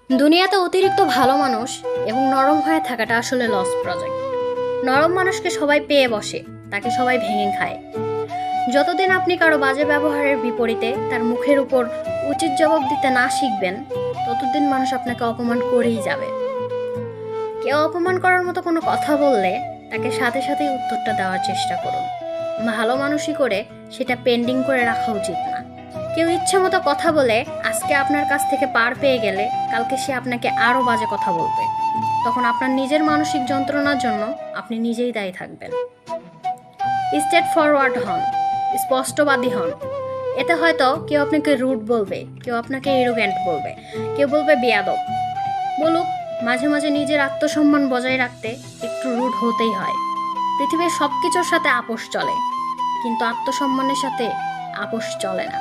দুনিয়াতে অতিরিক্ত ভালো মানুষ এবং নরম হয়ে থাকাটা আসলে লস প্রজেক্ট। নরম মানুষকে সবাই পেয়ে বসে, তাকে সবাই ভেঙে খায়। যতদিন আপনি কারো বাজে ব্যবহারের বিপরীতে তার মুখের উপর উচিত জবাব দিতে না শিখবেন, ততদিন মানুষ আপনাকে অপমান করেই যাবে। কেউ অপমান করার মতো কোনো কথা বললে তাকে সাথে সাথেই উত্তরটা দেওয়ার চেষ্টা করুন। ভালো মানুষই করে সেটা পেন্ডিং করে রাখা উচিত না। কেউ ইচ্ছে মতো কথা বলে আজকে আপনার কাছ থেকে পার পেয়ে গেলে কালকে সে আপনাকে আরও বাজে কথা বলবে। তখন আপনার নিজের মানসিক যন্ত্রণার জন্য আপনি নিজেই দায়ী থাকবেন। স্ট্রেট ফরওয়ার্ড হন, স্পষ্টবাদী হন। এতে হয়তো কেউ আপনাকে রুড বলবে, কেউ আপনাকে এরোগ্যান্ট বলবে, কেউ বলবে বেয়াদব। বলুক, মাঝে মাঝে নিজের আত্মসম্মান বজায় রাখতে একটু রুড হতেই হয়। পৃথিবীর সব কিছুর সাথে আপোষ চলে, কিন্তু আত্মসম্মানের সাথে আপোষ চলে না।